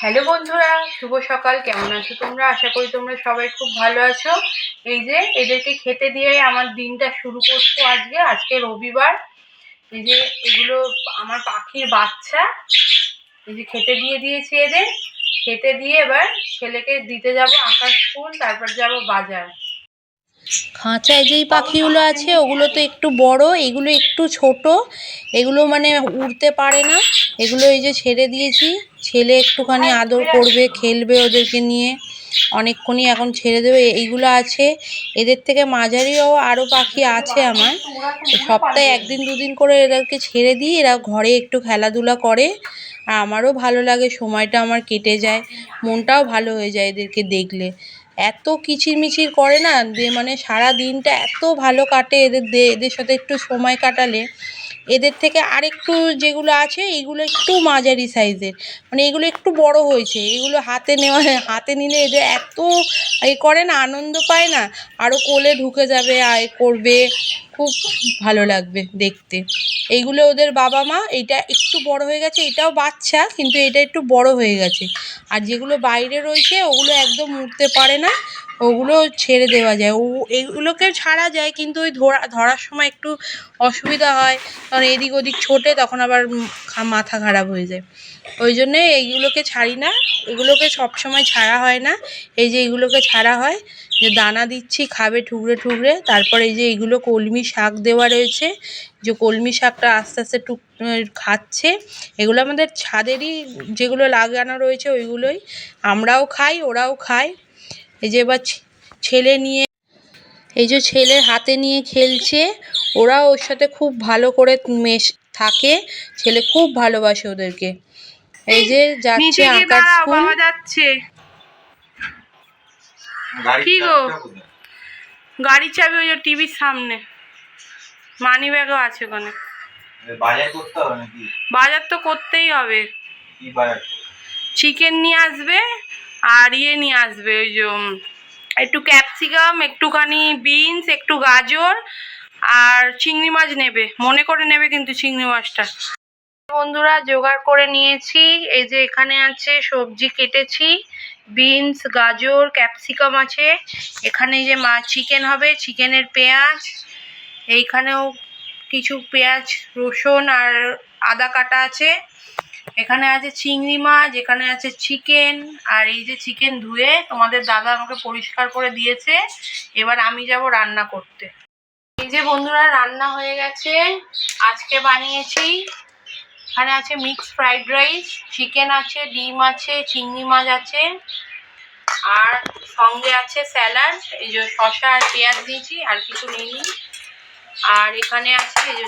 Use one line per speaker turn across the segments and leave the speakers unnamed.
Hello বন্ধুরা, শুভ সকাল। কেমন আছো তোমরা? আশা করি তোমরা সবাই খুব ভালো আছো। এই যে এদেরকে খেতে দিয়ে আমার দিনটা শুরু করছো। আজকে রবিবার। এই যে এগুলো আমার পাখির বাচ্চা। এই যে খেতে দিয়ে দিয়েছি এদের। খেতে দিয়ে এবার ছেলেকে দিতে যাব আঁকার স্কুল, তারপর যাব বাজার।
খাঁচায় যেই পাখিগুলো আছে ওগুলো তো একটু বড়, এগুলো একটু ছোট। এগুলো মানে উড়তে পারে না। এগুলো এই যে ছেড়ে দিয়েছি, ছেলে একটুখানি আদর করবে, খেলবে ওদেরকে নিয়ে অনেকক্ষণই, এখন ছেড়ে দেবে। এইগুলো আছে। এদের থেকে মাঝারিও আরও পাখি আছে আমার। সপ্তাহে একদিন দুদিন করে এদেরকে ছেড়ে দিই, এরা ঘরে একটু খেলাধুলা করে। আর আমারও ভালো লাগে, সময়টা আমার কেটে যায়, মনটাও ভালো হয়ে যায় এদেরকে দেখলে। এত কিচিরমিচির করে না, মানে সারা দিনটা এত ভালো কাটে এদের সাথে একটু সময় কাটালে। এদের থেকে আরেকটু যেগুলো আছে এইগুলো একটু মাঝারি সাইজের, মানে এগুলো একটু বড় হয়েছে। এগুলো হাতে নিলে এদের এত করে না, আনন্দ পায় না, আরও কোলে ঢুকে যাবে, করবে, খুব ভালো লাগবে দেখতে। এইগুলো ওদের বাবা মা। এইটা একটু বড় হয়ে গেছে, এটাও বাচ্চা, কিন্তু এটা একটু বড় হয়ে গেছে। আর যেগুলো বাইরে রয়েছে ওগুলো একদম উঠতে পারে না, ওগুলো ছেড়ে দেওয়া যায়। এইগুলোকে ছাড়া যায়, কিন্তু ওই ধরার সময় একটু অসুবিধা হয়, কারণ এদিক ওদিক ছোটে, তখন আবার মাথা খারাপ হয়ে যায়। ওই জন্যে এইগুলোকে ছাড়ি না, এগুলোকে সবসময় ছাড়া হয় না। এই যে এইগুলোকে ছাড়া হয়, যে দানা দিচ্ছি, খাবে ঠুকরে ঠুকরে। তারপর এই যে এইগুলো কলমি শাক দেওয়া রয়েছে, যে কলমি শাকটা আস্তে আস্তে খাচ্ছে। এগুলো আমাদের ছাদেরই যেগুলো লাগানো রয়েছে ওইগুলোই, আমরাও খাই, ওরাও খায়। এই যে এবার ছেলে নিয়ে, এই যে ছেলের হাতে নিয়ে খেলছে, ওরা ওর সাথে খুব ভালো করে থাকে। ছেলে খুব ভালোবাসে ওদেরকে। এই যে যাচ্ছে আঁকার স্কুল।
বাবা যাচ্ছে। কি গো? গাড়ির চাবি ওই যে টিভির সামনে, মানি ব্যাগও আছে ওখানে।
বাজার করতে হবে নাকি?
বাজার তো করতেই হবে।
কি বাজার?
চিকেন নিয়ে আসবে, আর নিয়ে আসবে ওই যে একটু ক্যাপসিকাম, একটুখানি বিনস, একটু গাজর, আর চিংড়ি মাছ নেবে, মনে করে নেবে কিন্তু চিংড়ি মাছটা। বন্ধুরা, জোগাড় করে নিয়েছি। এই যে এখানে আছে সবজি কেটেছি, বিনস, গাজর, ক্যাপসিকাম আছে। এখানে যে চিকেন হবে, চিকেনের পেঁয়াজ, এইখানেও কিছু পেঁয়াজ, রসুন আর আদা কাটা আছে। এখানে আছে চিংড়ি মাছ, এখানে আছে চিকেন। আর এই যে চিকেন ধুয়ে তোমাদের দাদা আমাকে পরিষ্কার করে দিয়েছে। এবার আমি যাব রান্না করতে। এই যে বন্ধুরা, রান্না হয়ে গেছে। আজকে বানিয়েছি, এখানে আছে মিক্স ফ্রাইড রাইস, চিকেন আছে, ডিম আছে, চিংড়ি মাছ আছে, আর সঙ্গে আছে স্যালাড। এই যে শসা আর পেঁয়াজ দিয়েছি, আর কিছু নিইনি। আর এখানে আছে এই যে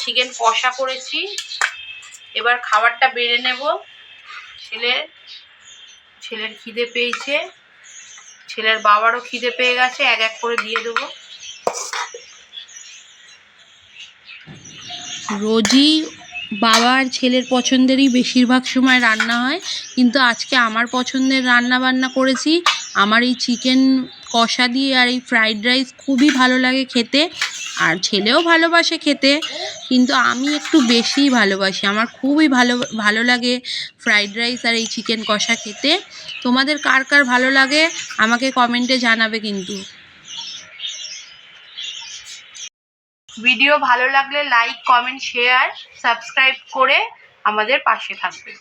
চিকেন কষা করেছি। এবার খাবারটা বেড়ে নেব। ছেলের খিদে পেয়েছে, ছেলের বাবারও খিদে পেয়ে গেছে, এক এক করে দিয়ে দেবো।
রোজই বাবা আর ছেলের পছন্দেরই বেশিরভাগ সময় রান্না হয়, কিন্তু আজকে আমার পছন্দের রান্না বান্না করেছি। আমার এই চিকেন কষা দিয়ে আর এই ফ্রাইড রাইস খুবই ভালো লাগে খেতে, আর ছেলেও ভালোবাসে খেতে, কিন্তু আমি একটু বেশিই ভালোবাসি। আমার খুবই ভালো লাগে ফ্রাইড রাইস আর এই চিকেন কষা খেতে। তোমাদের কার কার ভালো লাগে আমাকে কমেন্টে জানাবে কিন্তু।
ভিডিও ভালো লাগলে লাইক, কমেন্ট, শেয়ার, সাবস্ক্রাইব করে আমাদের পাশে থাকবে।